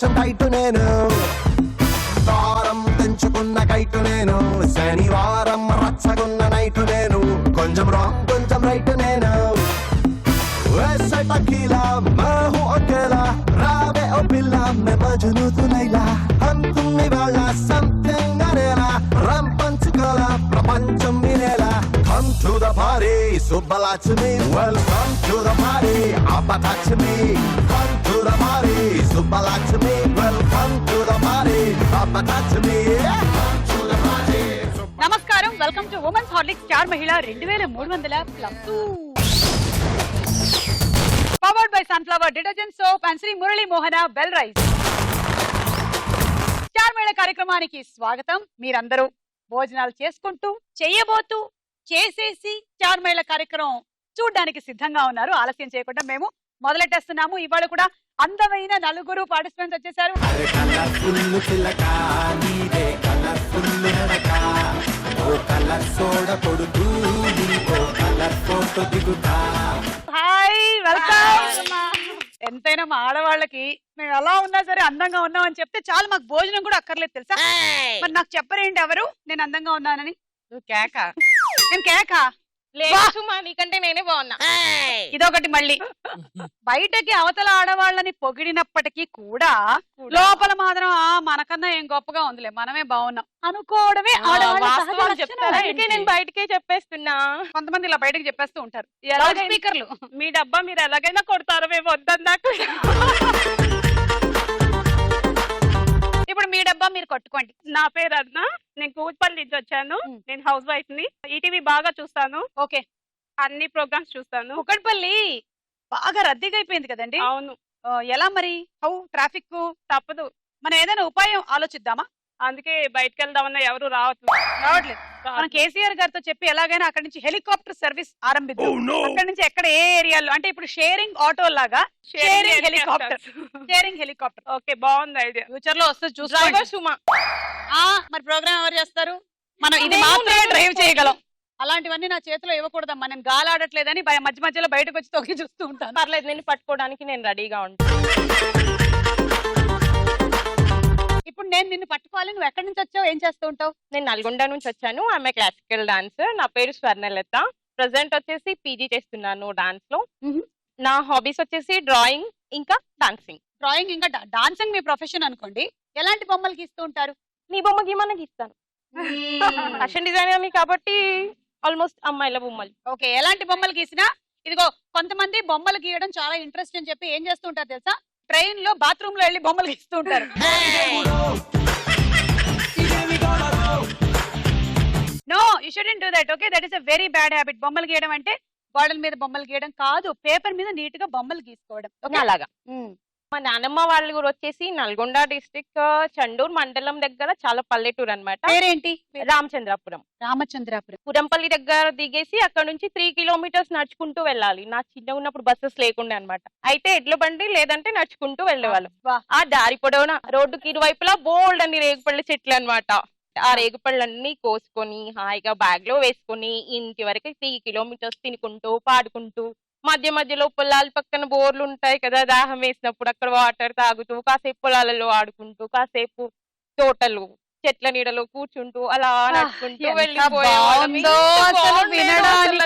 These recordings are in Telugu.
కొంచెం టైట్ నేను, దారం తెంచుకున్న కైటు నేను, శనివారం రచ్చగున్న నైటు నేను, కొంచెం రాంగ్ కొంచెం రైట్ నేను, वैसे टकीला मैं हूँ अकेला, रावे ओ पिल्ला मैं मजनू तू लैला, हम तुम निवाला something अरेला, रम पंचकला प्रपंचम मिलेला, come to the party Subbalaxmi, welcome to the party Appataxmi, come to the party Subbalaxmi, welcome to the party Appataxmi, come to the party. నమస్కారం, welcome to women's Horlicks star Mahila 2300+2 powered by sunflower detergent soap and Shri Murali Mohana bell rice. Star Mahila కార్యక్రమానికి స్వాగతం. మీరందరూ భోజనాలు చేసుకుంటూ చేయబోతూ చేసేసి స్టార్ మహిళ కార్యక్రమం చూడడానికి సిద్ధంగా ఉన్నారు. ఆలస్యం చేయకుండా మేము మొదలెట్టేస్తున్నాము. ఇవాళ కూడా అందమైన నలుగురు పార్టిసిపెంట్స్ వచ్చేసారు. Hi, welcome. ఎంతైనా మా ఆడవాళ్ళకి మేము ఎలా ఉన్నా సరే అందంగా ఉన్నాం అని చెప్తే చాలు, మాకు భోజనం కూడా అక్కర్లేదు తెలుసా. మరి నాకు చెప్పరేంటి ఎవరు నేను అందంగా ఉన్నానని? నువ్వు కేక. నేను కేక లేదు, నీకంటే నేనే బాగున్నా. ఇదొకటి. మళ్ళీ బయటకి అవతల ఆడవాళ్ళని పొగిడినప్పటికీ కూడా లోపల మాత్రం మనకన్నా ఏం గొప్పగా ఉందిలే, మనమే బాగున్నాం అనుకోవడమే ఆడవాళ్ళు చెప్తారా? నేను బయటకే చెప్పేస్తున్నా. కొంతమంది ఇలా బయటకు చెప్పేస్తూ ఉంటారు. స్పీకర్లు మీ డబ్బా మీరు ఎలాగైనా కొడతారో మేము వద్దన్నాక. ఇప్పుడు మీ డబ్బా మీరు కొట్టుకోండి. నా పేరు అన్నా, నేను కూచిపల్లి నుంచి వచ్చాను. నేను హౌస్ వైఫ్ ని. ఈటీవీ బాగా చూస్తాను. ఓకే, అన్ని ప్రోగ్రామ్స్ చూస్తాను. కుకట్పల్లి బాగా రద్దీగా అయిపోయింది కదండి. అవును. ఎలా మరి? How traffic? తప్పదు. మనం ఏదైనా ఉపాయం ఆలోచిద్దామా? అందుకే బయటకు వెళ్దామన్నా ఎవరు రావట్లేదు. మనం కేసీఆర్ గారితో చెప్పి ఎలాగైనా అక్కడి నుంచి హెలికాప్టర్ సర్వీస్ ఆరంభిద్దాం. అక్కడి నుంచి ఎక్కడ ఏ ఏరియాలో అంటే ఇప్పుడు షేరింగ్ ఆటో లాగా షేరింగ్ హెలికాప్టర్. ఓకే, బాగుంది ఐడియా. ఫ్యూచర్ లో వస్తే చూసుకోండి. సుమా. మరి ప్రోగ్రామ్ ఎవరు చేస్తారు? మనం ఇది మాత్రమే డ్రైవ్ చేయగలం. అలాంటివన్నీ నా చేతిలో ఇవ్వకూడదమ్మా. నేను గాలాడట్లేదని మధ్య మధ్యలో బయటకు వచ్చి తొక్కి చూస్తూ ఉంటాను. పర్లేదు, నేను పట్టుకోవడానికి నేను రెడీగా ఉంటాను. ఇప్పుడు నేను నిన్ను పట్టుకోవాలి. నువ్వు ఎక్కడి నుంచి వచ్చావు, ఏం చేస్తూ ఉంటావు? నేను నల్గొండ నుంచి వచ్చాను. ఆమె క్లాసికల్ డాన్సర్. నా పేరు స్వర్ణలత. ప్రెసెంట్ వచ్చేసి పీజీ చేస్తున్నాను డాన్స్ లో. నా హాబీస్ వచ్చేసి డ్రాయింగ్ ఇంకా డాన్సింగ్. డ్రాయింగ్ ఇంకా డాన్సింగ్ మీ ప్రొఫెషన్ అనుకోండి. ఎలాంటి బొమ్మలు గీస్తూ ఉంటారు? నీ బొమ్మకి ఏమన్నా గీస్తాను. ఫ్యాషన్ డిజైనర్ కాబట్టి ఆల్మోస్ట్ అమ్మాయిల బొమ్మలు. ఓకే, ఎలాంటి బొమ్మలు గీసినా ఇదిగో కొంతమంది బొమ్మలు గీయడం చాలా ఇంట్రెస్ట్ అని చెప్పి ఏం చేస్తుంటారు తెలుసా? ట్రైన్ లో బాత్రూమ్ లో వెళ్ళి బొమ్మలు గీస్తూ ఉంటారు. No, you shouldn't do that. Okay, that is a very bad habit. బొమ్మలు గీయడం అంటే గోడల మీద బొమ్మలు గీయడం కాదు, పేపర్ మీద నీట్ గా బొమ్మలు గీసుకోవడం. అలాగా. మా నానమ్మ వాళ్ళు కూడా వచ్చేసి నల్గొండ డిస్ట్రిక్ట్ చండూర్ మండలం దగ్గర చాలా పల్లెటూరు అన్నమాట. పేరేంటి? రామచంద్రాపురం. పురంపల్లి దగ్గర దిగేసి అక్కడ నుంచి 3 కిలోమీటర్స్ నడుచుకుంటూ వెళ్ళాలి. నా చిన్న ఉన్నప్పుడు బస్సెస్ లేకుండా అన్నమాట. అయితే ఎడ్ల బండి లేదంటే నడుచుకుంటూ వెళ్ళేవాళ్ళం. ఆ దారి పొడవున రోడ్డుకి ఇరువైపులా బోల్డ్ అన్ని రేగుపళ్ళ చెట్లు అన్నమాట. ఆ రేగుపళ్ళన్నీ కోసుకొని హాయిగా బ్యాగ్ లో వేసుకొని ఇంటి వరకు 3 కిలోమీటర్స్ తినుకుంటూ పాడుకుంటూ, మధ్య మధ్యలో పొలాల పక్కన బోర్లు ఉంటాయి కదా, దాహం వేసినప్పుడు అక్కడ వాటర్ తాగుతూ, కాసేపు పొలాలలో ఆడుకుంటూ, కాసేపు తోటలు చెట్ల నీడలో కూర్చుంటూ అలా నడుచుకుంటూ వెళ్ళిపోయేవాళ్ళం.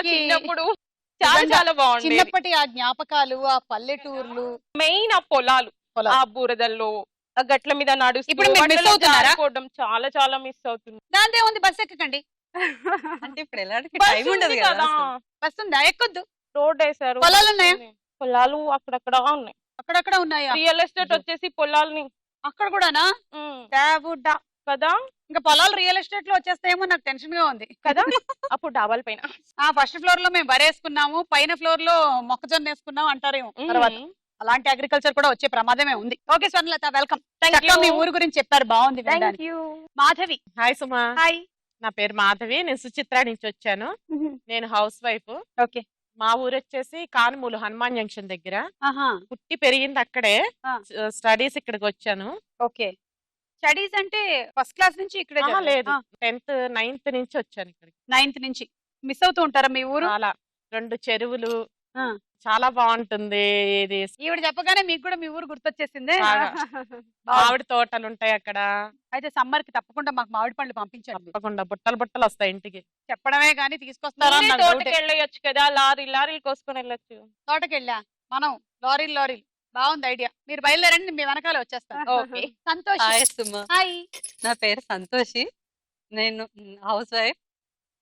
చిన్నప్పుడు చాలా బాగుంది. చిన్నప్పటి ఆ జ్ఞాపకాలు, ఆ పల్లెటూర్లు, మెయిన్ ఆ పొలాలు, ఆ బురదల్లో ఆ గట్ల మీద నడుస్తూ చాలా చాలా మిస్ అవుతుంది. దాంతో ఉంది, బస్ ఎక్కకండి అంటే ఇప్పుడు ఎలాంటి టైం ఉండదు కదా. బస్ ఉందా? ఎక్కొద్దు. రోడ్ వేసారు. పొలాలు ఉన్నాయా? పొలాలు అక్కడక్కడ ఉన్నాయి. అక్కడక్కడ ఉన్నాయా? రియల్ ఎస్టేట్ వచ్చేసి పొలాలని అక్కడ కూడానా? కదా. ఇంకా పొలాలు రియల్ ఎస్టేట్ లో వచ్చేస్తాయేమో నాకు టెన్షన్ గా ఉంది కదా. అప్పుడు డాబాల పైన ఫస్ట్ ఫ్లోర్ లో మేము వరేసుకున్నాము, పైన ఫ్లోర్ లో మొక్కజొన్న వేసుకున్నాం అంటారేమో. తర్వాత అలాంటి అగ్రికల్చర్ కూడా వచ్చే ప్రమాదమే ఉంది. Okay Swarnalatha, welcome. మీ ఊరు గురించి చెప్పారు, బాగుంది. మాధవి. హాయ్ సుమా. హాయ్, నా పేరు మాధవి. నేను సుచిత్ర నుంచి వచ్చాను. నేను హౌస్ వైఫ్. ఓకే. మా ఊరు వచ్చేసి కానుమూలు హనుమాన్ జంక్షన్ దగ్గర. పుట్టి పెరిగింది అక్కడే. స్టడీస్ ఇక్కడికి వచ్చాను. ఓకే. స్టడీస్ అంటే ఫస్ట్ క్లాస్ నుంచి ఇక్కడే? లేదు, 10th 9th నుంచి వచ్చాను ఇక్కడికి. 9th నుంచి. మిస్ అవుతూ ఉంటారా మీ ఊరు? అలా 2 చెరువులు, ఆ. చాలా బాగుంటుంది ఇది. ఈవిడ చెప్పగానే మీకు కూడా మీ ఊరు గుర్తొచ్చేసిందే. బాగా. బాగుంది. మామిడి తోటలు ఉంటాయి అక్కడ. అయితే సమ్మర్ కి తప్పకుండా మాకు మామిడి పండ్లు పంపించండి. తప్పకుండా బుట్టలు బుట్టలు వస్తాయి ఇంటికి. చెప్పడమే గానీ తీసుకొస్తారా మీరే అన్న డౌటే. తోటకి వెళ్ళొచ్చు కదా, లారీలు కోసుకొని వెళ్ళొచ్చు. తోటకెళ్ళా మనం లారీలు బాగుంది ఐడియా. మీరు బయలుదేరండి, మీ వెనకాల వచ్చేస్తాను. Okay. Santosh. Hi Suma, hi. నా పేరు సంతోషి. నేను హౌస్ వైఫ్.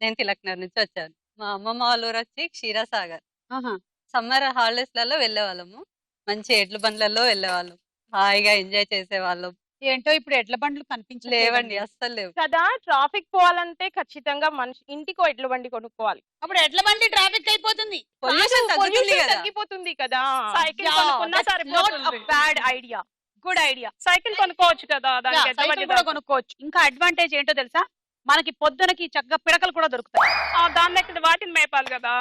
నేను తిలక్నగర్ నుంచి వచ్చాను. మా అమ్మమ్మ వాళ్ళ ఊరు వచ్చి క్షీరసాగర్. ఆహా. సమ్మర్ హాలిడేస్లలో వెళ్ళేవాళ్ళము. మంచి ఎడ్ల బండ్లలో వెళ్ళేవాళ్ళం. హాయిగా ఎంజాయ్ చేసేవాళ్ళం. ఏంటో ఇప్పుడు ఎడ్ల బండ్లు కనిపించలేవండి. లేవండి, అస్సలు లేవు. కదా, ట్రాఫిక్ పోవాలంటే ఖచ్చితంగా మనిషి ఇంటికో ఎడ్ల బండి కొనుక్కోవాలి. అప్పుడు ఎడ్ల బండి ట్రాఫిక్ అయిపోతుంది. పొల్యూషన్ తగ్గుతుంది Pollution కదా. తగ్గిపోతుంది కదా. సైకిల్ Yeah, కొనుక్కున్నా that's not సరిపోతుంది. a bad idea. Good idea. Cycle కొనుక్కోవచ్చు కదా, దానికి ఎడ్ల సైకిల్ బండి కూడా దానికి. కొనుక్కోవచ్చు. ఇంకా అడ్వాంటేజ్ ఏంటో తెలుసా, మనకి పొద్దునకి చక్కగా పిడకలు కూడా దొరుకుతాయి. దాని దగ్గర వాటిని మేపాలి కదా.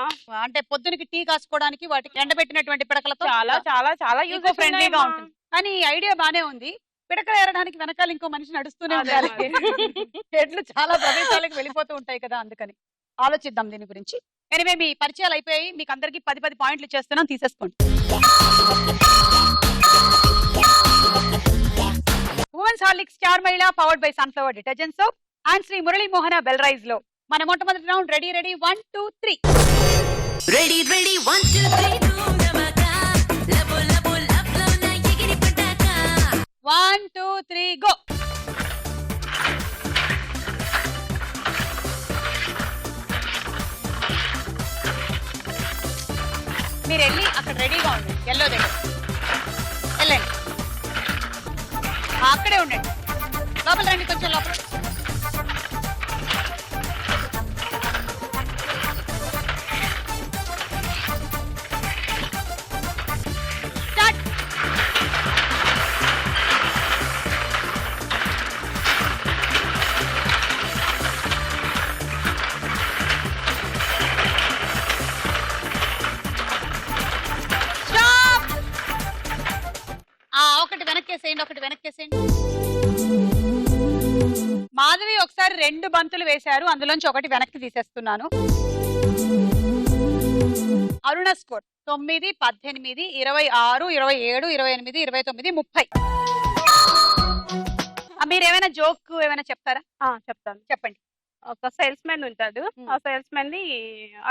అంటే పొద్దునకి టీ కాసుకోవడానికి వాటికి ఎండబెట్టినటువంటి పిడకలతో చాలా చాలా చాలా ఈకో యూజర్ ఫ్రెండ్లీగా ఉంటుంది. కానీ ఈ ఐడియా బానే ఉంది. పిడకలు ఏరడానికి వెనకాల ఇంకో మనిషి నడుస్తూనే అదే ఉండాలి. మరి. ఎడ్లు చాలా ప్రదేశాలకు వెళ్ళిపోతూ ఉంటాయి కదా, అందుకని ఆలోచిద్దాం దీని గురించి. ఎనివే మీ పరిచయాలు అయిపోయాయి. మీకు అందరికి 10 పాయింట్లు ఇచ్చేస్తున్నాం, తీసేసుకోండి. Women's Horlicks star Mahila powered by sunflower detergent soap and Shri Murali Mohana bell rice లో మన మొట్టమొదటి రౌండ్. రెడీ 1 2 3. Ready, 1, 2, 3, ధూమమక. లబో లబో లబ్లో నా ఎగిరి పటాక. 1 2 3 గో. మీరు వెళ్ళి అక్కడ రెడీగా ఉండండి. ఎల్లో దగ్గర వెళ్ళండి. అక్కడే ఉండండి. లోపల రండి, కొంచెం లోపల. స్టార్ట్. స్టాప్. ఒకటి వెనక్కేసేయండి, ఒకటి వెనక్కేసేయండి. మాధవి ఒకసారి 2 బంతులు వేశారు, అందులోంచి ఒకటి వెనక్కి తీసేస్తున్నాను. అరుణ స్కోర్ 9, 18, 26, 27, 28, 29, 30. మీరేమైనా జోక్ ఏమైనా చెప్తారా? చెప్తాను. చెప్పండి. ఒక సేల్స్ మ్యాన్ ఉంటాడు. ఆ సేల్స్ మ్యాన్ ని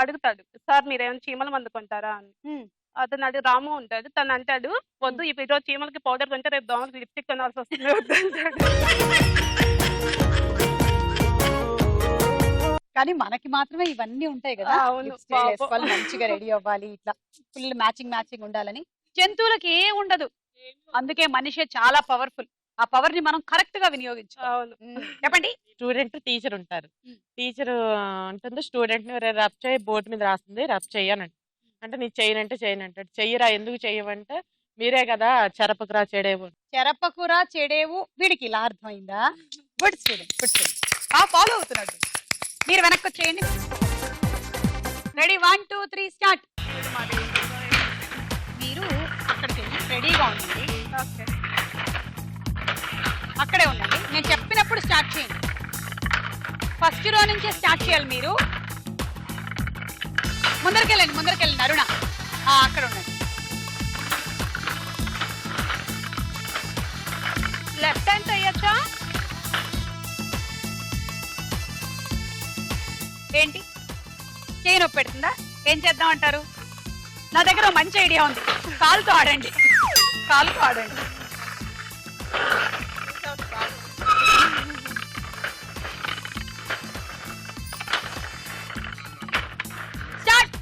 అడుగుతాడు, సార్ మీరేమైనా చీమల మందు కొంటారా అని. అతను అది రాము ఉంటాడు. తను అంటాడు, వద్దు ఈ రోజు చీమలకి పౌడర్ కొంటే రేపు దోమలకి లిప్స్టిక్ కొనాల్సి వస్తుంది వద్దు అంటాడు. కానీ మనకి మాత్రమే ఇవన్నీ ఉంటాయి కదా. అవును, Lipstick పాపం. వేసుకోవాలి, మంచిగా రెడీ అవ్వాలి, ఇట్లా ఫుల్ మ్యాచింగ్ ఉండాలని. జంతువులకి ఏం ఉండదు, అందుకే మనిషే చాలా పవర్ఫుల్. ఆ పవర్ ని మనం కరెక్ట్ గా వినియోగించాలి. అవును. చెప్పండి. స్టూడెంట్ టీచర్ ఉంటారు. ఉమ్. టీచర్ అంటుంది స్టూడెంట్ ని రబ్ చేయి, బోర్డు మీద రాస్తుంది రబ్ చెయ్యనంట. అంటే నీ చేయనంటే చేయనంటాడు. చెయ్యరా, ఎందుకు చెయ్యవంటే మీరే కదా చెరపకురా చెడేవు. చెరపకురా చెడేవు. వీడికి ఇలా అర్థమైందా? Good student, good student. Follow అవుతున్నాడు. మీరు వెనక్కి వచ్చేయండి. Ready 1 2 3 start. మీరు అక్కడికి వెళ్ళి రెడీగా ఉండండి. అక్కడే ఉండండి. నేను చెప్పినప్పుడు స్టార్ట్ చేయండి. ఫస్ట్ రో నుంచే స్టార్ట్ చేయాలి మీరు. ముందరికెళ్ళండి అరుణ. అక్కడ ఉండండి. లెఫ్ట్ హ్యాండ్ చెయ్యొచ్చా? ఏంటి చేయి నొప్పి పెడుతుందా? ఏం చేద్దాం అంటారు? నా దగ్గర ఓ మంచి ఐడియా ఉంది. కాలుతో ఆడండి. స్టార్ట్.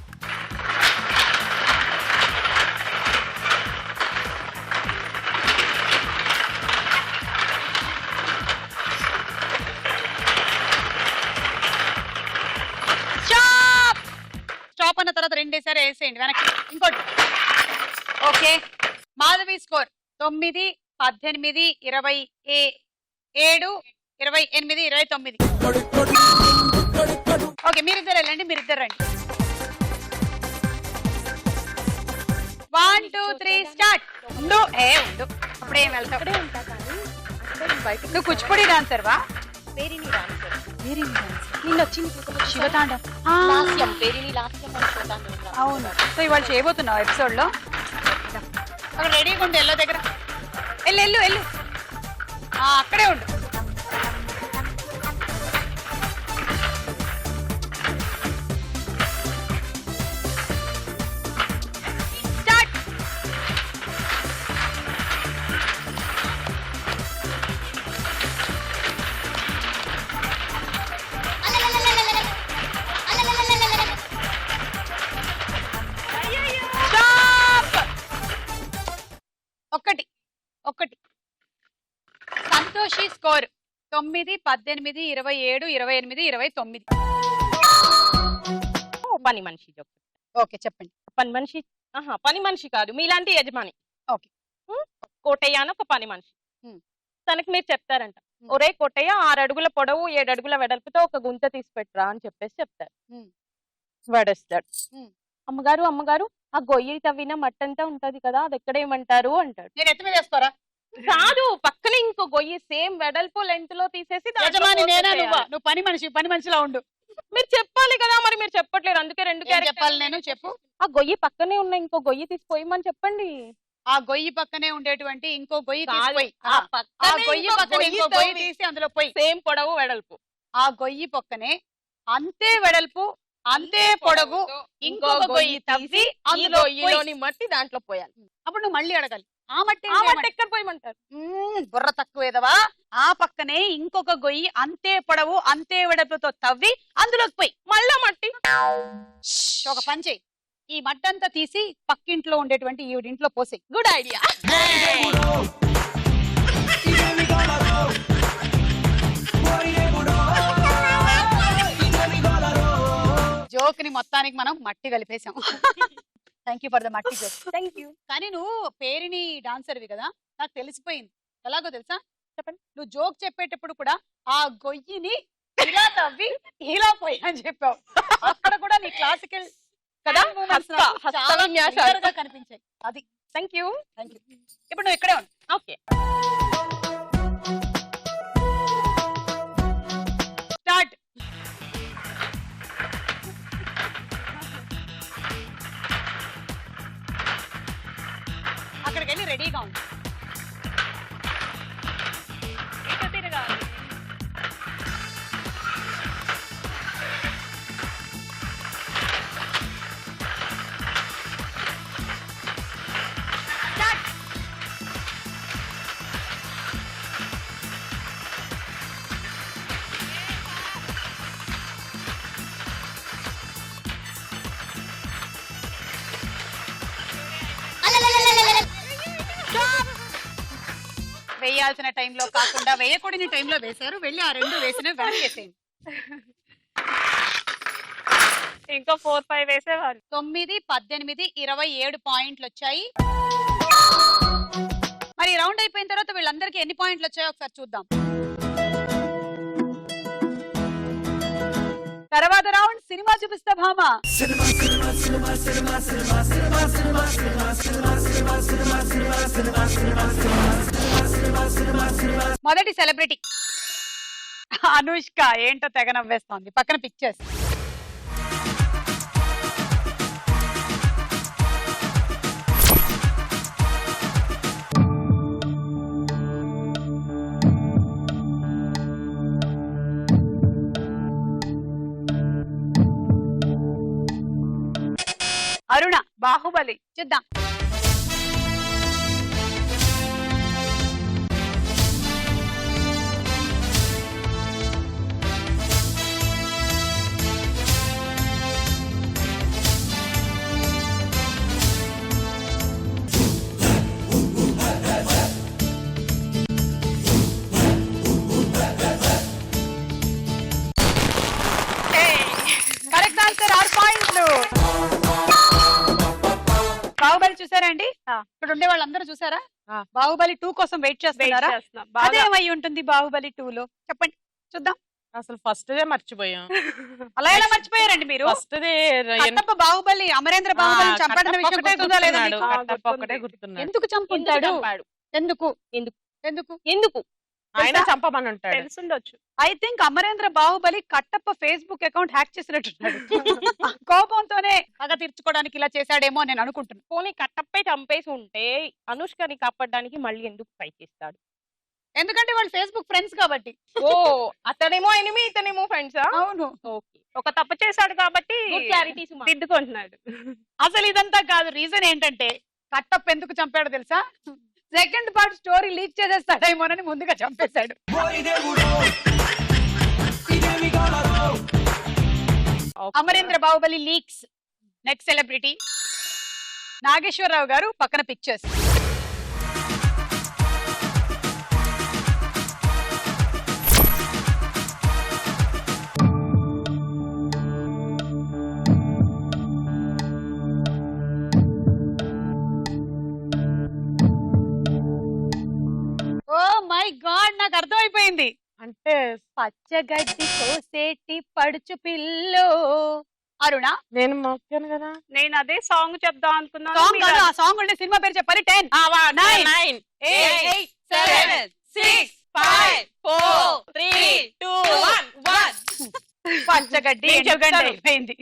స్టాప్ అన్న తర్వాత 2 వేసేయండి వెనక్కి. ఇంకోటి. ఓకే. మాధవి స్కోర్ 9, 18, 27, 28, 29. ఓకే, మీరిద్దరు వెళ్ళండి, మీరిద్దరు రండి. 1 2 3 స్టార్ట్. ఉండు. అప్పుడేం వెళ్తావు? నువ్వు కూచిపూడి డాన్సర్ వా? వేరే నీ డాన్సర్. నిన్న వచ్చింది శివతాండం లాస్యం పేరుని లాస్యం అని శివతాండం రా. అవును. సో ఇవాళ చేయబోతున్నావు ఎపిసోడ్ లో. అక్కడ రెడీగా ఉండు, ఎల్లో దగ్గర వెళ్ళు వెళ్ళు వెళ్ళు. అక్కడే ఉండు. స్టార్ట్. స్టాప్. ఒక్కటి ఒక్కటి. సంతోషి స్కోర్ 9, 18, 27, 28, 29. పని మనిషి చెప్పు. ఓకే చెప్పండి. పని మనిషి పని మనిషి కాదు, మీలాంటి యజమాని. ఓకే. కోటయ్య అని ఒక పని మనిషి. తనకి మీరు చెప్తారంట, హ్మ్. ఒరే కోటయ్య 6 అడుగుల పొడవు 7 అడుగుల వెడల్పుతో ఒక గుంత తీసి పెట్టరా అని చెప్పేసి చెప్తారు. వాడేస్తాడు. అమ్మగారు అమ్మగారు ఆ గొయ్యి తవ్విన మట్టంతా ఉంటది కదా, అది ఎక్కడేమంటారు అంటాడు. నేను ఎత్తి మీద వేసుకోరా? కాదు, పక్కనే ఇంకో గొయ్యి సేమ్ వెడల్పు లెంత్ లో తీసేసి దాంట్లో యజమాని నేనా పోసేయాలి. నువ్వా? నువ్వు పని మనిషిలా ఉండు. మీరు చెప్పాలి కదా, మరి మీరు చెప్పట్లేరు, అందుకే 2 ఏం చెప్పాలి నేను? చెప్పు. ఆ గొయ్యి పక్కనే ఉన్న ఇంకో గొయ్యి తీసిపోయమని చెప్పండి. ఆ గొయ్యి పక్కనే ఉండేటువంటి ఇంకో గొయ్యి కాదు, తీసిపోయి ఆ ఆ పక్కనే గొయ్యి ఇంకో పక్కన గొయ్యి ఇంకో గొయ్యి తవ్వి. తీసి అందులో పోయి సేమ్ పొడవు వెడల్పు. ఆ గొయ్యి పక్కనే అంతే వెడల్పు అంతే పొడవు ఇంకొక గొయ్యి తవ్వి అందులో గొయ్యిలోని మట్టి దాంట్లో పోయాలి. అప్పుడు నువ్వు మళ్ళీ అడగాలి, ఆ మట్టి ఆ మట్టి ఎక్కడ పోయమంటారు? బుర్ర తక్కువేదవా. ఆ పక్కనే ఇంకొక గొయ్యి అంతే పొడవు అంతే వెడల్పుతో తవ్వి అందులోకి పోయి మళ్ళా మట్టి. ఒక పని చెయ్యి, ఈ మట్టంతా తీసి పక్కింట్లో ఉండేటువంటి ఈవిడింట్లో పోసి. Good idea. జోక్ ని మొత్తానికి మనం మట్టి కలిపేశాం. థ్యాంక్ యూ ఫర్ ద మట్టి జోక్. Thank you. కానీ నువ్వు పేరుని డాన్సర్వి కదా, నాకు తెలిసిపోయింది. ఎలాగో తెలుసా? చెప్పండి. నువ్వు జోక్ చెప్పేటప్పుడు కూడా ఆ గొయ్యిని ఇలా తవ్వి ఇలా పోయి అని చెప్పావు. అక్కడ కూడా నీ క్లాసికల్ కదా హస్త విన్యాసాలు కనిపించాయి. అది థ్యాంక్ యూ. Thank you. ఇప్పుడు నువ్వు ఇక్కడే ఉండు. ఓకే. స్టార్ట్. అక్కడికి వెళ్ళి రెడీగా ఉంది. ఇటు తిరగాలి. స్టార్ట్. వేయాల్సిన టైంలో కాకుండా వేయకూడని టైంలో వేశారు. వెళ్ళి ఆ 2 వేసిన వెనక్కి వేసేయండి. ఇంకా 4, 5 వేసేవాళ్ళు. 9, 18, 27 పాయింట్లు వచ్చాయి. మరి రౌండ్ అయిపోయిన తర్వాత వీళ్ళందరికీ ఎన్ని పాయింట్లు వచ్చాయో ఒకసారి చూద్దాం. తర్వాత రౌండ్ సినిమా చూపిస్తా భామ. మొదటి సెలబ్రిటీ అనుష్క. ఏంటో తెగ నవ్వేస్తోంది. పక్కన పిక్చర్స్. అరుణ బాహుబలి చూద్దాం. కరెక్ట్ ఆన్సర్ 6 పాయింట్లు. బాహుబలి చూసారండి? ఇప్పుడు ఉండే వాళ్ళందరూ చూసారా? బాహుబలి 2 కోసం వెయిట్ చేస్తున్నారా? అదేమై ఉంటుంది బాహుబలి 2 లో చెప్పండి చూద్దాం. అసలు ఫస్ట్ దే మర్చిపోయాం. అలా ఎలా మర్చిపోయారండి మీరు? ఫస్ట్ దే కట్టప్ప బాహుబలి అమరేంద్ర బాహుబలి చంపడిన విషయం గుర్తుందా లేదండి? కట్టప్ప ఒకటే గుర్తున్నాడు. ఎందుకు చంపుతాడు? ఎందుకు ఎందుకు ఎందుకు ఎందుకు ఆయన చంపమని ఉంటాడు. తెలుసుండొచ్చు. I think Amarendra Baahubali Kattappa Facebook account hack చేసినట్టున్నాడు. ఆ కోపంతోనే పగ తీర్చుకోవడానికి ఇలా చేశాడేమో నేను అనుకుంటున్నాను. పోనీ కట్టప్పై చంపేసి ఉంటే అనుష్కని కాపాడడానికి మళ్ళీ ఎందుకు ట్రై చేస్తాడు? ఎందుకంటే వాళ్ళు ఫేస్బుక్ ఫ్రెండ్స్ కాబట్టి. ఓ అతనేమో ఎనిమి, ఇతనేమో ఫ్రెండ్సా? అవును. ఓకే, ఒక తప్పు చేశాడు కాబట్టి క్లారిటీ దిద్దుకుంటున్నాడు. అసలు ఇదంతా కాదు, రీజన్ ఏంటంటే కట్టప్ప ఎందుకు చంపాడో తెలుసా? సెకండ్ పార్ట్ స్టోరీ లీక్ చేసేస్తాడేమోనని ముందుగా చంపేశాడు. Amarendra Baahubali leaks. Next celebrity Nageswara Rao గారు, పక్కన పిక్చర్స్. ఓ మై గాడ్, నాకు అర్థమైపోయింది. అంటే పచ్చగడ్డి కోసేటి పడుచు పిల్లో. అరుణ, నేను మొక్కాను కదా. నేను అదే సాంగ్ చెప్దాం అనుకున్నాను. సాంగ్ కాదు, ఆ సాంగ్ ఉండే సినిమా పేరు చెప్పాలి. 10 9 9 8 7 6 5 4 3 2 1 పచ్చగడ్డి నేను ఎండుగడ్డి చెప్తాను. అయిపోయింది.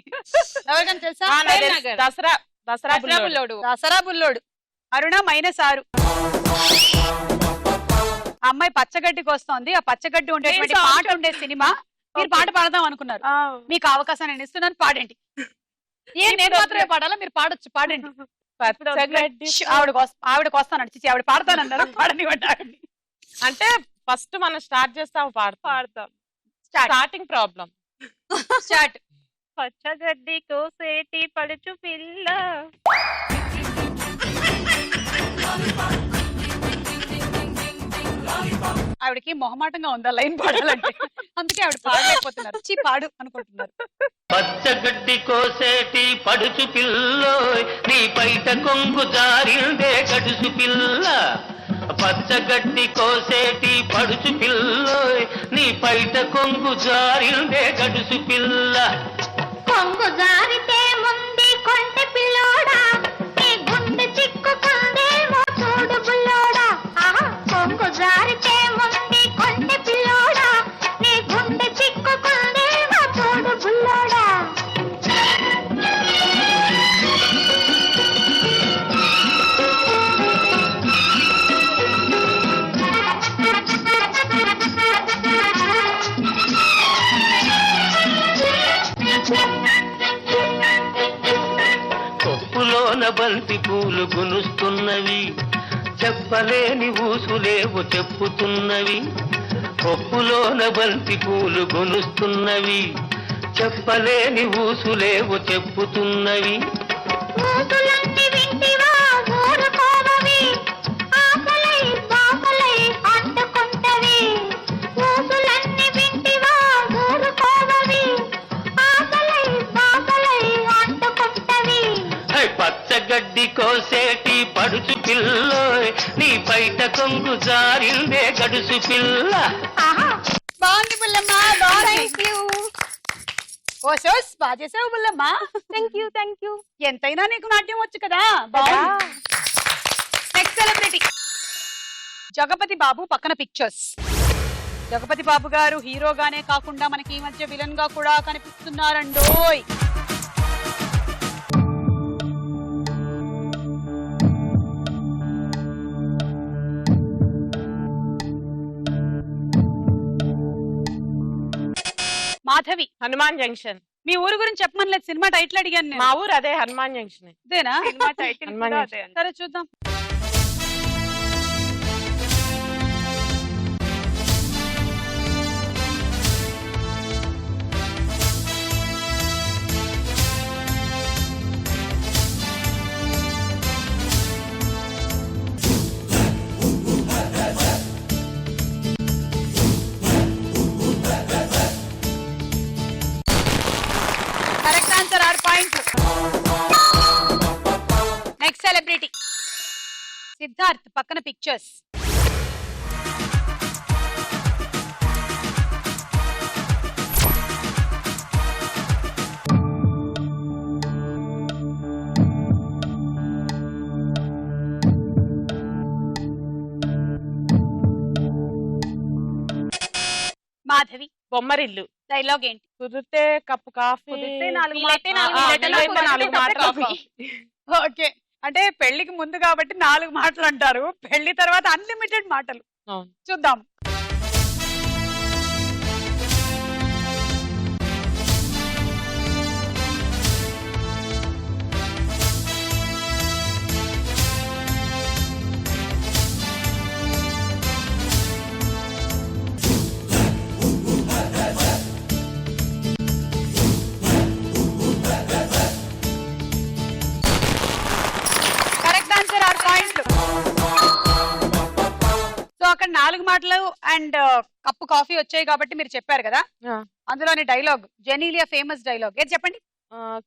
ఎవరికైనా తెలుసా? ఆ, నాకు తెలుసు. నగర్. దసరా దసరా దసరా బుల్లోడు. బుల్లోడు. దసరా బుల్లోడు. అరుణ -6. ఆ అమ్మాయి పచ్చగడ్డికి వస్తోంది. ఆ పచ్చగడ్డి ఉండేటువంటి నేను పాట song ఉండే సినిమా. మీరు పాట పాడదాం అనుకున్నారు. మీకు అవకాశం నేను ఇస్తున్నాను, పాడండి. నేను మాత్రమే పాడాలా? మీరు పాడొచ్చు, పాడండి. పచ్చగడ్డి ఆవిడకి వస్తాను, చిచి ఆవిడ పాడతానన్నారు. పాడనివ్వండి. అంటే ఫస్ట్ మనం స్టార్ట్ చేస్తాం, పాడతాం. Starting problem. స్టార్ట్. పచ్చగడ్డి కోసేటి పడుచు పిల్ల. ఆవిడకి మొహమాటంగా ఉందా లైన్ పాడాలంటే, అందుకే ఆవిడ పాడలేకపోతున్నారు. చీ పాడు అనుకుంటున్నారు. పచ్చగడ్డి కోసేటి పడుచు పిల్లోయ్ నీ బయట కొంగు జారిందే గడుసు పిల్ల. పచ్చగడ్డి కోసేటి పడుచు పిల్లోయ్ నీ బయట కొంగు జారిందే గడుసు పిల్ల. కొంగు జారితే ముందే కొంటె పిల్లోడా, నీ గుండె చిక్కుకుందేమో చూడు బుల్లోడా. కొంగు జారితే ముందే కొంటె పిల్లోడా, నీ గుండె చిక్కుకుందేమో చూడు బుల్లోడా. కొప్పులోన బంతి పూలు గునుస్తున్నవి, చెప్పలేని ఊసులేవు చెప్పుతున్నవి. కొప్పులోన బంతి పూలు గునుస్తున్నవి, చెప్పలేని ఊసులేవు చెప్పుతున్నవి. ఊసులన్నీ వింటివా ఊరుకోవవి, ఆకలై బాకలై అంటుకుంటవి. ఊసులన్నీ వింటివా ఊరుకోవవి, ఆకలై బాకలై అంటుకుంటవి. పచ్చగడ్డి కోసేటి పడుచు పిల్లోయ్ నీ బయట కొంగు జారిందే గడుసు పిల్ల. బాగుంది బుల్లమ్మ, బాగుంది. ఓ సోస్ బాగా చేసావు బుల్లమ్మ. Thank you. ఎంతైనా నీకు నాట్యం వచ్చు కదా. బాగుంది. నెక్స్ట్ సెలబ్రిటీ జగపతి బాబు, పక్కన పిక్చర్స్. జగపతి బాబు గారు హీరోగానే కాకుండా మనకి ఈ మధ్య విలన్ గా కూడా కనిపిస్తున్నారండోయ్. మాధవి, హనుమాన్ జంక్షన్. మీ ఊరు గురించి చెప్పమనలేదు, సినిమా టైటిల్ అడిగాను నేను. మా ఊరు అదే హనుమాన్ జంక్షన్. ఇదేనా? సినిమా టైటిల్ హనుమాన్ కూడా జంక్షన్. అదే. సరే చూద్దాం. కరెక్ట్ ఆన్సర్, 6 పాయింట్లు. నెక్స్ట్ సెలబ్రిటీ సిద్ధార్థ్, పక్కన పిక్చర్స్. మాధవి బొమ్మరిల్లు. డైలాగ్ ఏంటి? కుదిరితే కప్పు కాఫీ. కుదిరితే నాలుగు వీలైతే మాటలు. నాలుగు వీలైతే మాటలు, నాలుగు కుదిరితే మాటలు. Cup coffee. ఓకే, అంటే పెళ్లికి ముందు కాబట్టి 4 మాటలు అంటారు, పెళ్లి తర్వాత అన్లిమిటెడ్ మాటలు. అవును. చూద్దాం. కరెక్ట్ ఆన్సర్, 6 పాయింట్లు. సో అక్కడ 4 మాటలు అండ్ కప్పు కాఫీ వచ్చాయి కాబట్టి మీరు చెప్పారు కదా, ఆ. అందులోని డైలాగ్ జెనీలియా ఫేమస్ డైలాగ్ ఏది చెప్పండి.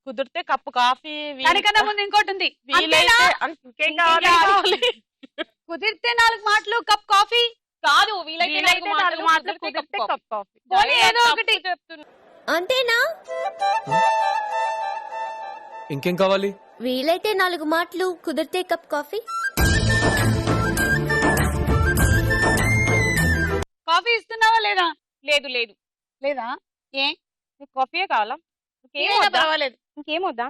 కుదిరితే కప్పు కాఫీ. దానికన్నా ముందు ఇంకోటి ఉంది. వీలైతే అంతేనా? ఇంకేం కావాలి? కుదిరితే 4 మాటలు కప్ కాఫీ కాదు, వీలైతే వీలైతే 4 మాటలు, కుదిరితే కప్ కాఫీ. పోనీ ఏదో ఒకటి. చెప్తున్నా. అంతేనా? ఇంకేం కావాలి? వీలైతే 4 మాటలు, కుదిరితే కప్ కాఫీ. కాఫీ ఇస్తున్నావా లేదా? లేదు లేదు, లేదా? ఏ నీకు కాఫీయే కావాలా? ఇంకేం ఏదైనా వద్దా? పర్వాలేదు, ఇంకేం వద్దా?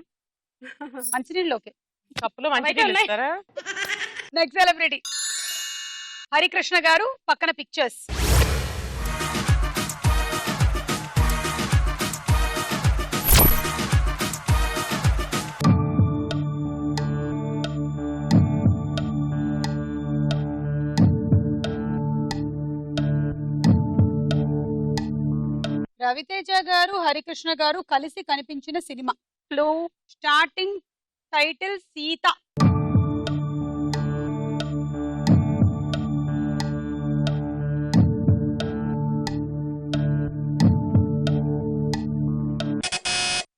మంచినీళ్ళు ఓకే. కప్పులు మంచి బయట ఉన్నాయి. ఇస్తారా? నెక్స్ట్ సెలబ్రిటీ హరికృష్ణ గారు, పక్కన పిక్చర్స్. రవితేజ గారు, హరికృష్ణ గారు కలిసి కనిపించిన cinema. Clue, starting title Sita.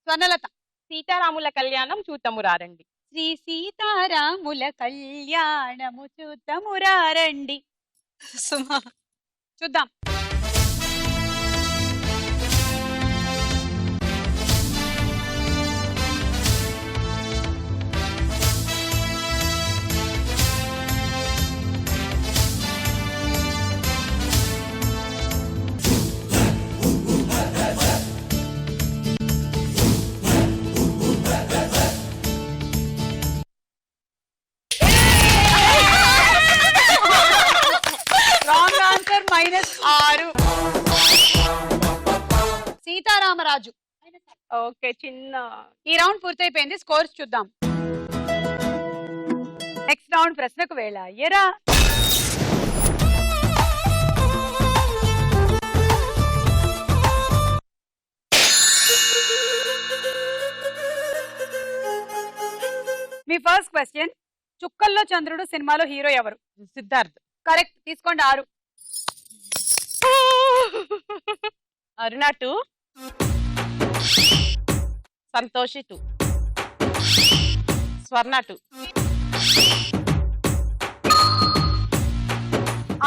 Swarnalatha. సీతారాముల కళ్యాణం చూతము రారండి. శ్రీ సీతారాముల కళ్యాణము చూతమురారండి. సుమా. చూద్దాం. Wrong answer, -6. సీతారామరాజు. ఓకే, చిన్న ఈ రౌండ్ పూర్తయిపోయింది, స్కోర్స్ చూద్దాం. నెక్స్ట్ రౌండ్ ప్రశ్నకు వేళ. ఎరా మీ ఫస్ట్ క్వశ్చన్, చుక్కల్లో చంద్రుడు సినిమాలో హీరో ఎవరు? సిద్ధార్థ్. కరెక్ట్, తీసుకోండి 6. అరుణ 2, సంతోషి 2, స్వర్ణ 2.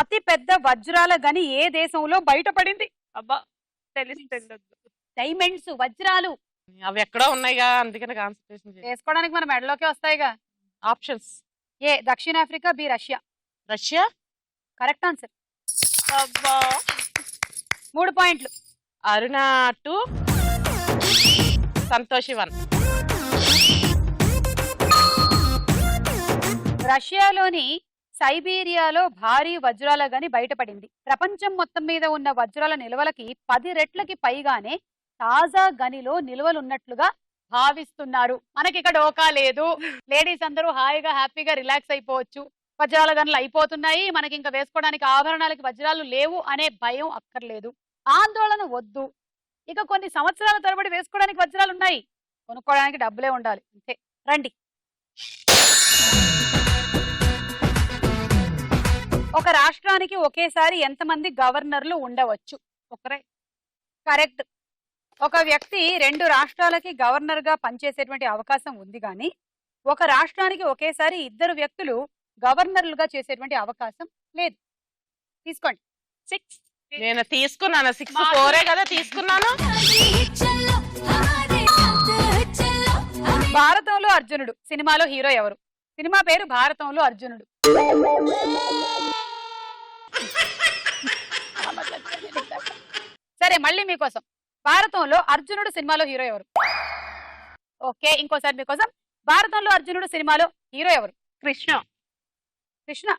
అతి పెద్ద వజ్రాల గని ఏ దేశంలో బయటపడింది? అబ్బా, తెలిసి డైమండ్స్, వజ్రాలు అవి ఎక్కడో ఉన్నాయిగా, అందుకని కాన్సన్ట్రేషన్ చేయాలి. వేసుకోవడానికి మన మెడలోకి వస్తాయిగా. ఆప్షన్స్: ఏ దక్షిణాఫ్రికా, B Russia. Russia. Correct answer, అబ్బా. 3 పాయింట్లు. అరుణ 2, సంతోషి 1. రష్యాలోని సైబీరియాలో భారీ వజ్రాల గని బయటపడింది. ప్రపంచం మొత్తం మీద ఉన్న వజ్రాల నిల్వలకి 10 రెట్లకి పైగానే తాజా గనిలో నిల్వలున్నట్లుగా భావిస్తున్నారు. మనకి ఇక్కడ డోకా లేదు, లేడీస్ అందరూ హాయిగా హ్యాపీగా రిలాక్స్ అయిపోవచ్చు. వజ్రాల గనులు అయిపోతున్నాయి, మనకి ఇంకా వేసుకోవడానికి ఆభరణాలకి వజ్రాలు లేవు అనే భయం అక్కర్లేదు, ఆందోళన వద్దు. ఇక కొన్ని సంవత్సరాల తరబడి వేసుకోవడానికి వజ్రాలు ఉన్నాయి, కొనుక్కోవడానికి డబ్బులే ఉండాలి అంతే. రండి. ఒక రాష్ట్రానికి ఒకేసారి ఎంతమంది గవర్నర్లు ఉండవచ్చు? ఒకరే. కరెక్ట్. ఒక వ్యక్తి 2 రాష్ట్రాలకి గవర్నర్ గా పనిచేసేటువంటి అవకాశం ఉంది, కానీ ఒక రాష్ట్రానికి ఒకేసారి 2 వ్యక్తులు గవర్నర్లుగా చేసేటువంటి అవకాశం లేదు. తీసుకోండి. 6. నేను తీసుకున్నాను 6, 4 కదా తీసుకున్నాను. భారతంలో అర్జునుడు సినిమాలో హీరో ఎవరు? సినిమా పేరు భారతంలో అర్జునుడు. అయితే మళ్ళీ మీకోసం భారతంలో అర్జునుడు సినిమాలో హీరో ఎవరు? ఓకే, ఇంకోసారి మీకోసం భారతంలో అర్జునుడు సినిమాలో హీరో ఎవరు? కృష్ణ. కృష్ణ.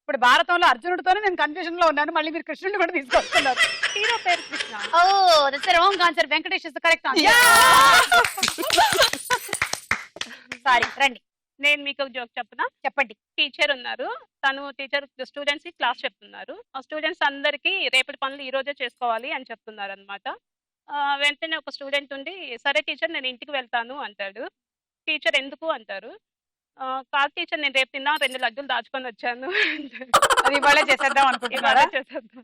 ఇప్పుడు భారతంలో అర్జునుడితోనే నేను కన్ఫ్యూజన్ లో ఉన్నాను, మళ్ళీ మీరు కృష్ణుడిని కూడా తీసుకొస్తున్నారు. హీరో పేరు Krishna. Oh that's wrong answer. Venkatesh is the correct answer. Sorry, రండి నేను మీకు జోక్ చెప్పనా? చెప్పండి. టీచర్ ఉన్నారు, తను టీచర్ స్టూడెంట్స్ కి క్లాస్ చెప్తున్నారు. ఆ స్టూడెంట్స్ అందరికి రేపటి పనులు ఈ రోజే చేసుకోవాలి అని చెప్తున్నారు అనమాట. వెంటనే ఒక స్టూడెంట్ ఉండి, సరే టీచర్ నేను ఇంటికి వెళ్తాను అంటాడు. టీచర్ ఎందుకు అంటారు. కాదు టీచర్, నేను రేపు తిన్నా 2 లడ్డూలు దాచుకొని వచ్చాను. అది ఇవాళే చేసేద్దాం అనుకుంటున్నారా? ఇవాళ చేసేద్దాం.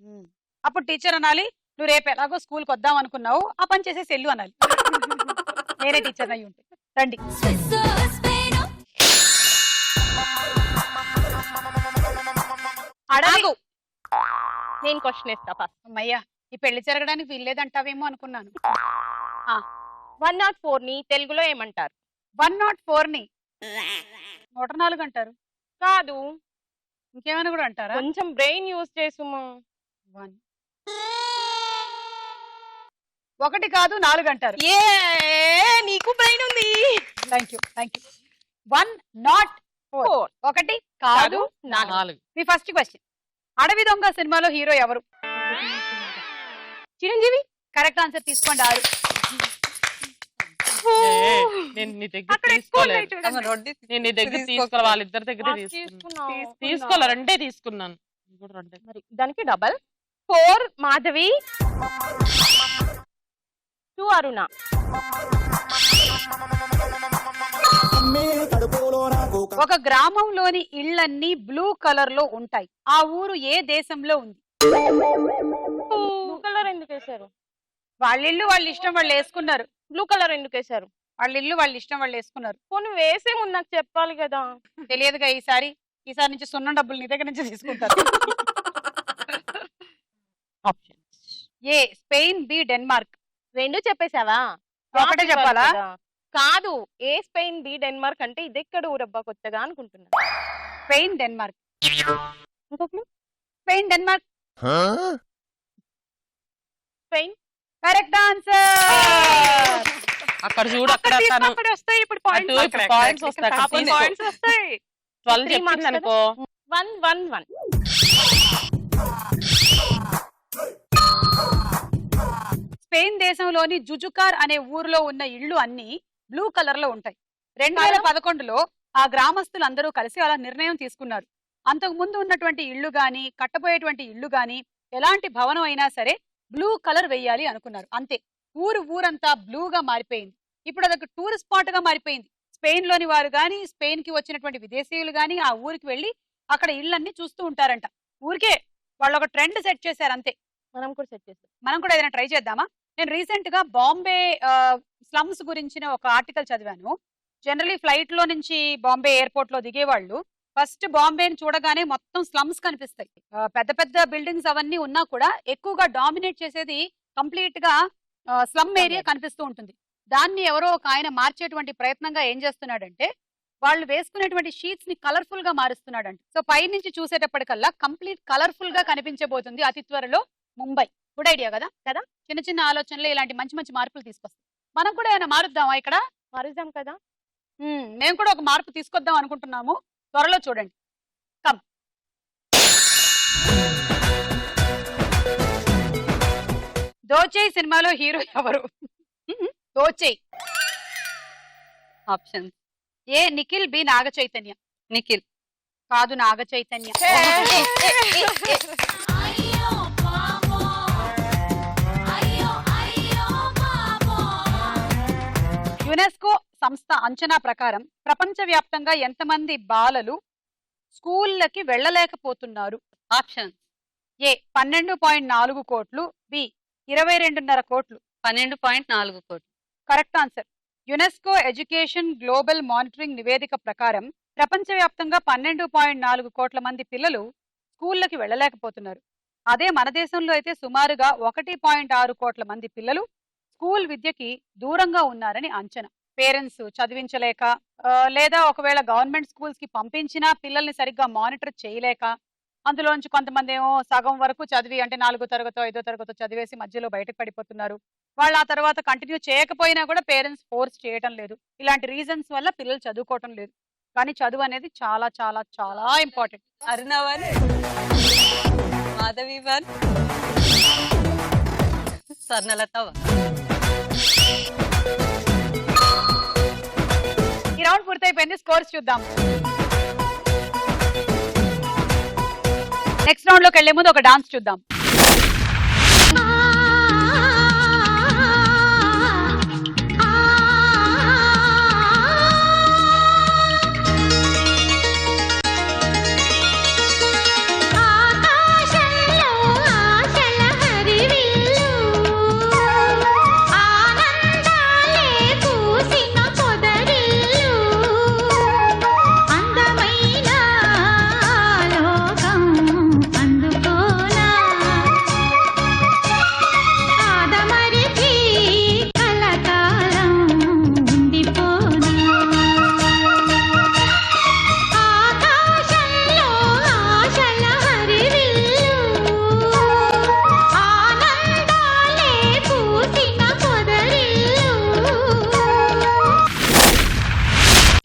అప్పుడు టీచర్ అనాలి, నువ్వు రేపు ఎలాగో స్కూల్కి వద్దాం అనుకున్నావు, ఆ పని చేసేసి వెళ్ళు అనాలి. నేనే టీచర్ అయ్యి ఉంటే. రండి. Swisso, Spaino. అడవి. నేను క్వశ్చన్ ఇస్తా ఫస్ట్. అమ్మయ్యా, ఈ పెళ్లి జరగడానికి వీల్లేదంటావేమో అనుకున్నాను. 104 ని తెలుగులో ఏమంటారు? 104 ని 104 అంటారు. కాదు, ఇంకేమైనా కూడా అంటారా? కొంచెం బ్రెయిన్ యూజ్ చేసుమా. 1 1 కాదు 4 అంటారు. ఏ నీకు బ్రెయిన్ ఉంది. Thank you, thank you. 104. 1 కాదు 4. మీ ఫస్ట్ క్వశ్చన్, అడవి దొంగ సినిమాలో హీరో ఎవరు? చిరంజీవి. Correct answer. తీసుకోండి 6. నేను నీ దగ్గర అక్కడ ఎక్కువ ఉన్నాయి తీసుకోలేదు. చూడండి. రోడ్డు నేను నీ దగ్గర తీసుకోవాలి, వాళ్ళిద్దరి దగ్గర తీసుకోవాలి. 2 తీసుకున్నాను. ఇది కూడా 2. మరి దానికి డబల్. 4 మాధవి, 2 అరుణ. ఒక గ్రామంలోని ఇళ్ళన్నీ బ్లూ కలర్ లో ఉంటాయి. ఆ ఊరు ఏ దేశంలో ఉంది? బ్లూ కలర్ ఎందుకు వేశారు? వాళ్ళ ఇల్లు వాళ్ళ ఇష్టం వాళ్ళు వేసుకున్నారు. బ్లూ కలర్ ఎందుకు వేశారు? వాళ్ళ ఇల్లు వాళ్ళ ఇష్టం వాళ్ళు వేసుకున్నారు. పోనీ వేసే ముందు నాకు చెప్పాలి కదా. తెలియదుగా. ఈసారి నుంచి సున్నం డబ్బులు నీ దగ్గర నుంచి తీసుకుంటారు. ఏ స్పెయిన్, బి డెన్మార్క్. 2 చెప్పేశావా? ఒకటే చెప్పాలా? కాదు, ఏ స్పెయిన్, బి డెన్మార్క్ అంటే ఇది ఎక్కడ ఊరబ్బా కొత్తగా అనుకుంటున్నా. Spain, Denmark. ఇంకొకటి Spain, Denmark. Spain. Correct answer. అక్కడ చూడు, అక్కడ తను అక్కడ వస్తాయి ఇప్పుడు అటు ఇప్పుడు points వస్తాయి. అక్కడ తీసుకో. పాయింట్స్ వస్తాయి. 12 3 marks చెప్పింది అనుకో. 1 1 1. స్పెయిన్ దేశంలోని జుజుకార్ అనే ఊరిలో ఉన్న ఇళ్ళు అన్ని బ్లూ కలర్ లో ఉంటాయి. 2011లో ఆ గ్రామస్తులందరూ కలిసి అలా నిర్ణయం తీసుకున్నారు. అంతకు ముందు ఉన్నటువంటి ఇళ్ళు గాని, కట్టబోయేటువంటి ఇళ్ళు గాని, ఎలాంటి భవనం అయినా సరే బ్లూ కలర్ వేయాలి అనుకున్నారు. అంతే, ఊరంతా బ్లూగా మారిపోయింది. ఇప్పుడు అదొక టూరిస్ట్ స్పాట్ గా మారిపోయింది. స్పెయిన్ లోని వారు గాని, స్పెయిన్ కి వచ్చినటువంటి విదేశీయులు గాని ఆ ఊరికి వెళ్లి అక్కడ ఇళ్ళన్నీ చూస్తూ ఉంటారంట. ఊరికే వాళ్ళు ఒక ట్రెండ్ సెట్ చేశారు అంతే. మనం కూడా సెట్ చేస్తాం. మనం కూడా ఏదైనా ట్రై చేద్దామా? నేను రీసెంట్ గా బాంబే స్లమ్స్ గురించిన ఒక ఆర్టికల్ చదివాను. జనరలీ ఫ్లైట్ లో నుంచి బాంబే ఎయిర్పోర్ట్ లో దిగేవాళ్ళు ఫస్ట్ బాంబేని చూడగానే మొత్తం స్లమ్స్ కనిపిస్తాయి. పెద్ద పెద్ద బిల్డింగ్స్ అవన్నీ ఉన్నా కూడా ఎక్కువగా డామినేట్ చేసేది కంప్లీట్ గా స్లమ్ ఏరియా కనిపిస్తూ ఉంటుంది. దాన్ని ఎవరో ఒక ఆయన మార్చేటువంటి ప్రయత్నంగా ఏం చేస్తున్నాడంటే వాళ్ళు వేసుకునేటువంటి షీట్స్ ని కలర్ఫుల్ గా మారుస్తున్నాడంట. సో పై నుంచి చూసేటప్పటికల్లా కంప్లీట్ కలర్ఫుల్ గా కనిపించబోతుంది అతి త్వరలో ముంబై. గుడ్ ఐడియా కదా కదా. చిన్న చిన్న ఆలోచనలు ఇలాంటి మంచి మంచి మార్పులు తీసుకొస్తాం. మనం కూడా ఏమైనా మారుద్దామా? ఇక్కడ మారుద్దాం కదా. మేము కూడా ఒక మార్పు తీసుకొద్దాం అనుకుంటున్నాము. త్వరలో చూడండి. కమ్. దోచేయ్ సినిమాలో హీరో ఎవరు? Dohchay. Option A Nikhil, B Naga Chaitanya. Nikhil. కాదు నాగ చైతన్య. అయ్యో పాపో అయ్యో అయ్యో పాపో. యునెస్కో సంస్థ అంచనా ప్రకారం ప్రపంచవ్యాప్తంగా ఎంతమంది బాలలు స్కూళ్ళకి వెళ్ళలేకపోతున్నారు? ఆప్షన్ ఏ 12.4 కోట్లు, బి 22.5 కోట్లు. 12.4 కోట్లు. Correct answer. UNESCO education global monitoring నివేదిక ప్రకారం ప్రపంచవ్యాప్తంగా 12.4 కోట్ల మంది పిల్లలు స్కూళ్ళకి వెళ్ళలేకపోతున్నారు. అదే మన దేశంలో అయితే సుమారుగా 1.6 కోట్ల మంది పిల్లలు స్కూల్ విద్యకి దూరంగా ఉన్నారని అంచనా. పేరెంట్స్ చదివించలేక, లేదా ఒకవేళ గవర్నమెంట్ స్కూల్స్ కి పంపించినా పిల్లల్ని సరిగ్గా మానిటర్ చేయలేక, అందులోంచి కొంతమంది ఏమో సగం వరకు చదివి అంటే 4వ తరగతో 5వ తరగతో చదివేసి మధ్యలో బయటకు పడిపోతున్నారు. వాళ్ళు ఆ తర్వాత కంటిన్యూ చేయకపోయినా కూడా పేరెంట్స్ ఫోర్స్ చేయటం లేదు. ఇలాంటి రీజన్స్ వల్ల పిల్లలు చదువుకోవటం లేదు. కానీ చదువు అనేది చాలా చాలా చాలా ఇంపార్టెంట్. అరుణ 1, మాధవి 1, స్వర్ణలత 1. ఈ రౌండ్ పూర్తయిపోయింది. స్కోర్స్ చూద్దాం. నెక్స్ట్ రౌండ్ లోకి వెళ్లే ముందు ఒక డాన్స్ చూద్దాం. ఆకాశంలో ఆశల హరివిల్లు ఆనందాలే పూసిన పొదరిల్లు అందమైన లోకం అందుకోనా ఆదమరిచి కలకాలం ఉండిపోనా ఆకాశంలో ఆశల హరివిల్లు ఆనందాలే పూసిన పొదరిల్లు.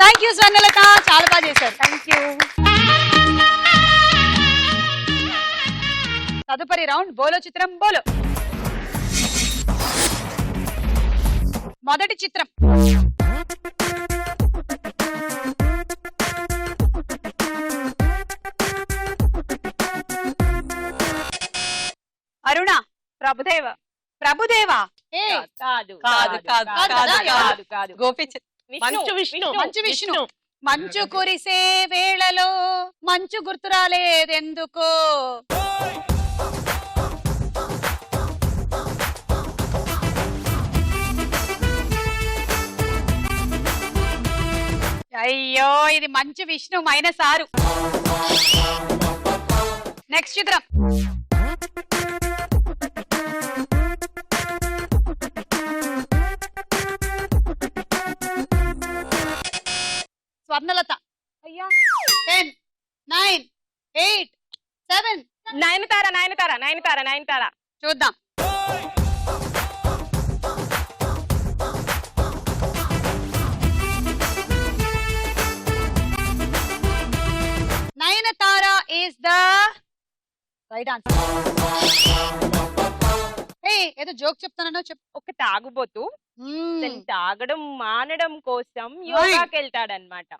థ్యాంక్ యూ స్వర్ణలత, చాలా బాగా చేశారు. Thank you. తదుపరి రౌండ్ బోలో చిత్రం బోలో. మొదటి చిత్రం అరుణ. ప్రభుదేవ. ప్రభుదేవా. ఏ కాదు కాదు కాదు కాదు కాదు కాదు. గోపిచంద్. మంచు విష్ణు. మంచు విష్ణు. మంచు కురిసే వేళలో మంచు గుర్తు రాలేదెందుకో. అయ్యో ఇది మంచు విష్ణు -6. నెక్స్ట్ చిత్రం స్వర్ణలత. అయ్యా 10, 9, 8, 7. నయనతార నయనతార నయనతార నయనతార. చూద్దాం. Nayanthara is the right answer. ఏదో జోక్ చెప్తానో చెప్పు. ఒక తాగుబోతు అతను తాగడం మానడం కోసం యోగాకి వెళ్తాడనమాట.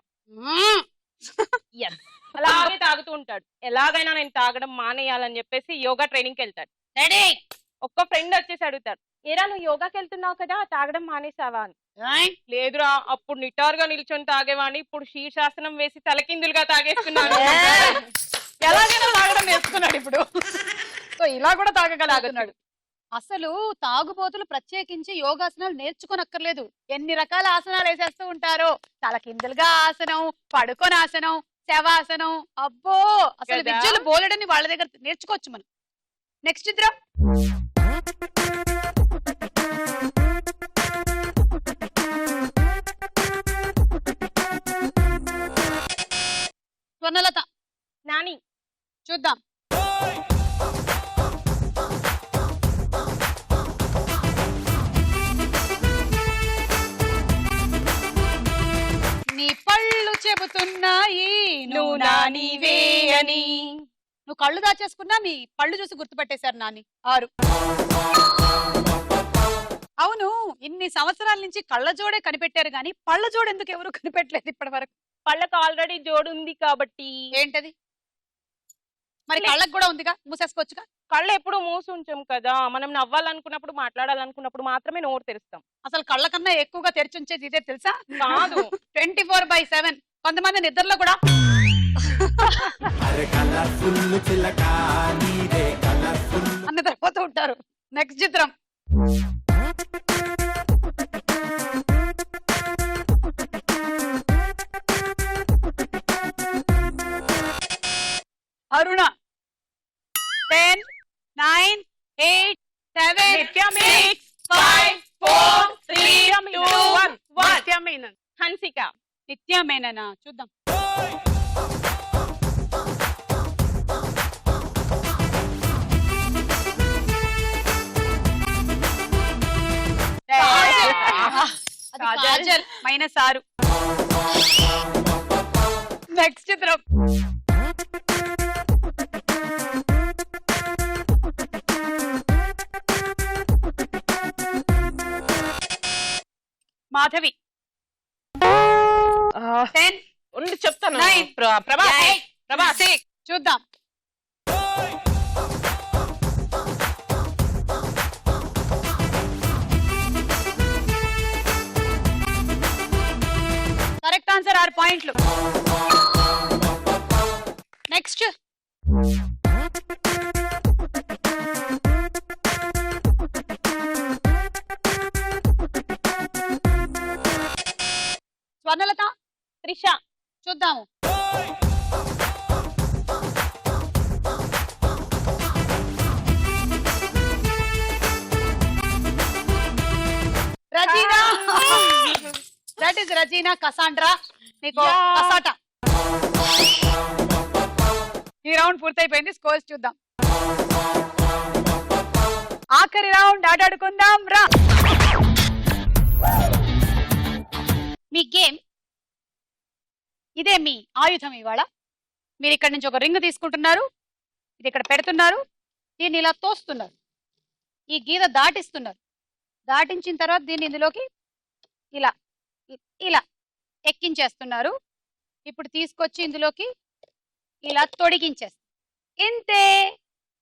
అలాగే తాగుతూ ఉంటాడు. ఎలాగైనా నేను తాగడం మానేయాలని చెప్పేసి యోగా ట్రైనింగ్ కి వెళ్తాడు. ఒక్క ఫ్రెండ్ వచ్చేసి అడుగుతాడు, ఏరా నువ్వు యోగాకి వెళ్తున్నావు కదా, తాగడం మానేసావా అని. లేదురా, అప్పుడు నిటారుగా నిల్చొని తాగేవాడిని, ఇప్పుడు శీర్షాసనం వేసి తలకిందులుగా తాగేస్తున్నాను. ఎలాగైనా తాగడం నేర్చుకున్నాడు ఇప్పుడు. సో ఇలా కూడా తాగగలుగుతున్నాడు. అసలు తాగుబోతులు ప్రత్యేకించి యోగాసనాలు నేర్చుకోనక్కర్లేదు. ఎన్ని రకాల ఆసనాలు వేసేస్తూ ఉంటారో. తలకిందులుగా ఆసనం, పడుకొని ఆసనం, శవాసనం. అబ్బో అసలు కదా? విద్యలు బోలెడని వాళ్ళ దగ్గర నేర్చుకోవచ్చు మనం. నెక్స్ట్ చిత్రం స్వర్ణలత. నాని. చూద్దాం. నీ పళ్ళు చెబుతున్నాయి నువ్వు నానివే అని. నువ్వు కళ్ళు దాచేసుకున్నా మీ పళ్ళు చూసి గుర్తుపట్టేశారు నాని. 6. అవును, ఇన్ని సంవత్సరాల నుంచి కళ్ళ జోడే కనిపెట్టారు గాని పళ్ళ జోడు ఎందుకు ఎవరు కనిపెట్టలేదు ఇప్పటి వరకు? పళ్ళకు ఆల్రెడీ జోడు ఉంది కాబట్టి. ఏంటది మరి? కళ్ళకు కూడా ఉందిగా, మూసేసుకోవచ్చుగా. కళ్ళు ఎప్పుడు మూసి ఉంచాం కదా, మనం నవ్వాలనుకున్నప్పుడు మాట్లాడాలనుకున్నప్పుడు మాత్రమే నోరు తెరుస్తాం. అసలు కళ్ళ కన్నా ఎక్కువగా తెరిచుంచేది ఇదే తెలుసా? కాదు. 24/7. కొంతమంది నిద్రలో కూడా అన్న నిద్రపోతూ ఉంటారు. నెక్స్ట్ చిత్రం అరుణ. 10, 9, 8, 7, నిత్య 6, 5, 4, 3, 2, 1. హన్సిక. నిత్య మేననా? చూద్దాం. కాజల్ -6. నెక్స్ట్ చిత్రం మాధవి. 10 ఉండి చెప్తాను. 9 ప్రభాస్ చూద్దాం. కరెక్ట్ ఆన్సర్ 6 పాయింట్లు. నెక్స్ట్ స్వర్ణలత. త్రిష. చూద్దాము. Razina. That is Razina Cassandra. నీకు కసాట. ఈ రౌండ్ పూర్తయిపోయింది. స్కోర్స్ చూద్దాం. ఆఖరి రౌండ్ ఆడాడుకుందాం రా. మీ గేమ్ ఇదే. మీ ఆయుధం ఇవాళ. మీరు ఇక్కడ నుంచి ఒక రింగ్ తీసుకుంటున్నారు, ఇది ఇక్కడ పెడుతున్నారు, దీన్ని ఇలా తోస్తున్నారు, ఈ గీత దాటిస్తున్నారు. దాటించిన తర్వాత దీన్ని ఇందులోకి ఇలా ఇలా ఎక్కించేస్తున్నారు. ఇప్పుడు తీసుకొచ్చి ఇందులోకి ఇలా తొడిగించేస్తారు. ఇంతే.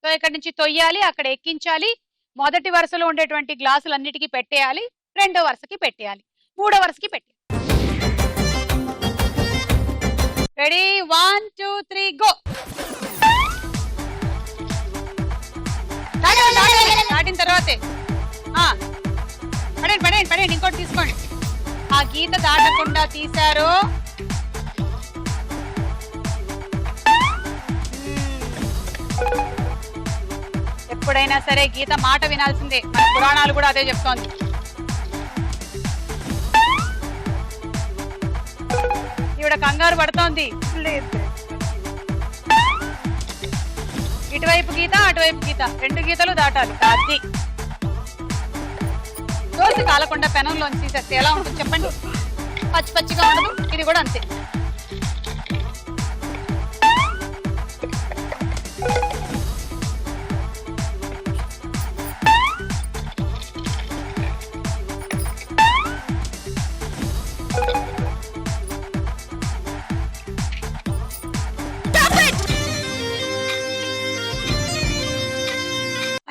సో ఇక్కడ నుంచి తొయ్యాలి, అక్కడ ఎక్కించాలి. మొదటి వరుసలో ఉండేటువంటి గ్లాసులు అన్నిటికీ పెట్టేయాలి, రెండో వరుసకి పెట్టేయాలి, మూడో వరుసకి పెట్టేయాలి. Ready 1 2 3 go. దాటిన తర్వాతే పడండి ఇంకోటి తీసుకోండి. ఆ గీత దాటకుండా తీశారు. ఎప్పుడైనా సరే గీత మాట వినాల్సిందే. మన పురాణాలు కూడా అదే చెప్తోంది. ఈవిడ కంగారు పడుతోంది. ఇటువైపు గీత అటువైపు గీత, 2 గీతలు దాటాలి. అది దోశ కాలకుండా పెనంలోంచి తీసేస్తే ఎలా ఉంటుంది చెప్పండి? పచ్చి పచ్చిగా ఉండదు. ఇది కూడా అంతే.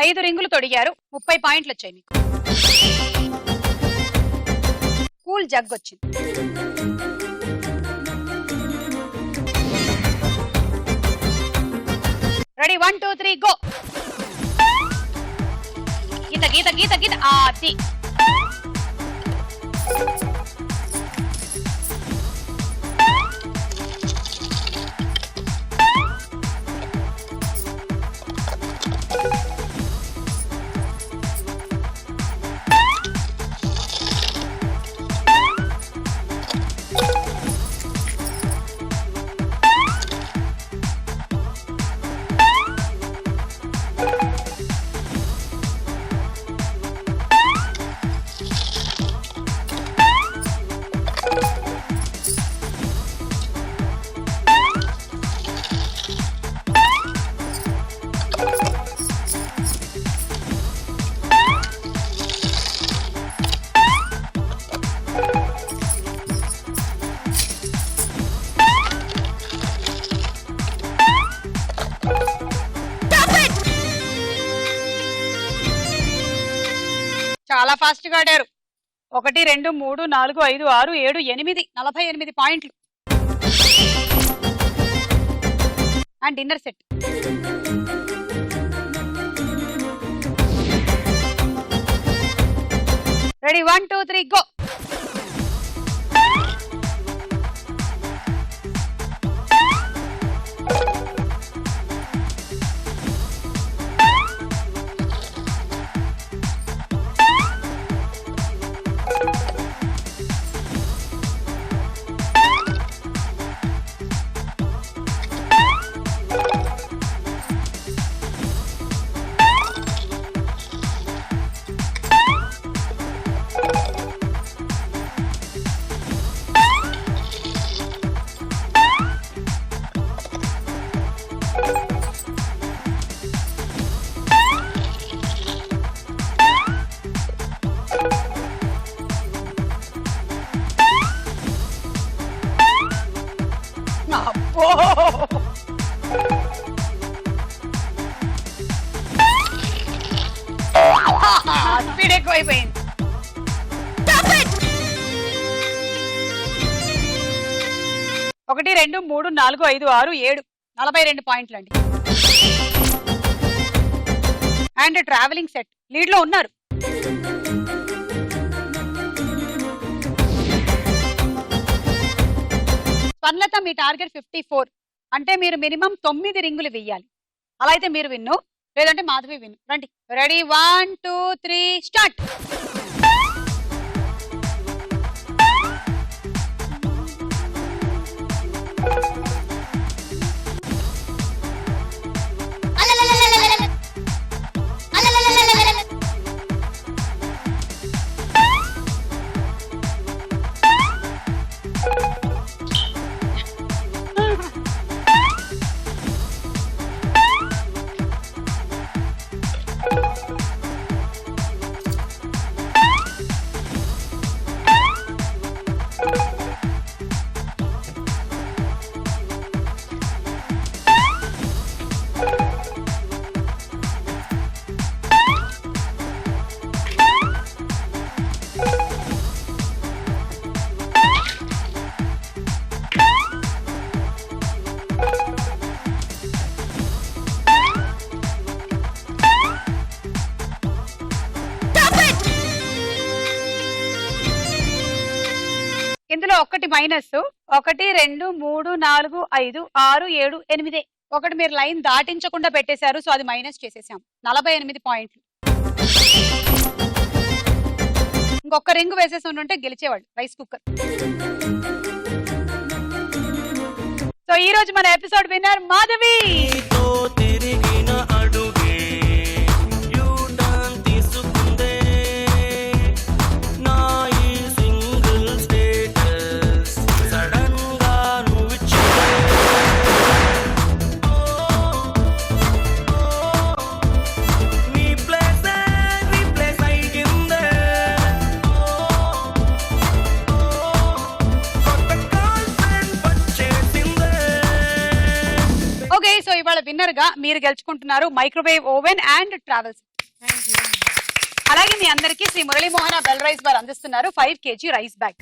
ఐదు రింగులు తొడిగారు. 30 పాయింట్లు వచ్చాయి మీకు. కూల్ జగ్ వచ్చింది. Ready 1 2 3 go. గీత గీత గీత గీత. అది చాలా ఫాస్ట్ గా ఆడారు. 1 2 3 4 5 6 7 8 48 పాయింట్లు. And dinner set. Ready 1 2 3 go. 1 2 3 4 5 6 7 42 పాయింట్లు అండి. అండ్ ట్రావెలింగ్ సెట్ లీడ్ లో ఉన్నారు. స్వర్ణలత మీ టార్గెట్ 54, అంటే మీరు మినిమం 9 రింగులు వెయ్యాలి. అలా అయితే మీరు విన్ను, లేదంటే మాధవి విన్ను. రండి, రెడీ 1 2 3 స్టార్ట్. ఇందులో ఒకటి మైనస్, 1 2 3 4 5 6 7 8, ఒకటి మీరు లైన్ దాటించకుండా పెట్టేశారు, సో అది మైనస్ చేసేసాం. 48 పాయింట్లు. ఇంకొక రింగ్ వేసేసి ఉంటే గెలిచేవాడు రైస్ కుక్కర్. సో ఈ రోజు మన ఎపిసోడ్ విన్నర్ మాధవి. సో ఇవాళ విన్నర్ గా మీరు గెలుచుకుంటున్నారు మైక్రోవేవ్ ఓవెన్ అండ్ ట్రావెల్స్. అలాగే మీ అందరికీ Shri Murali Mohana bell rice bar అందిస్తున్నారు 5 kg రైస్ బ్యాగ్.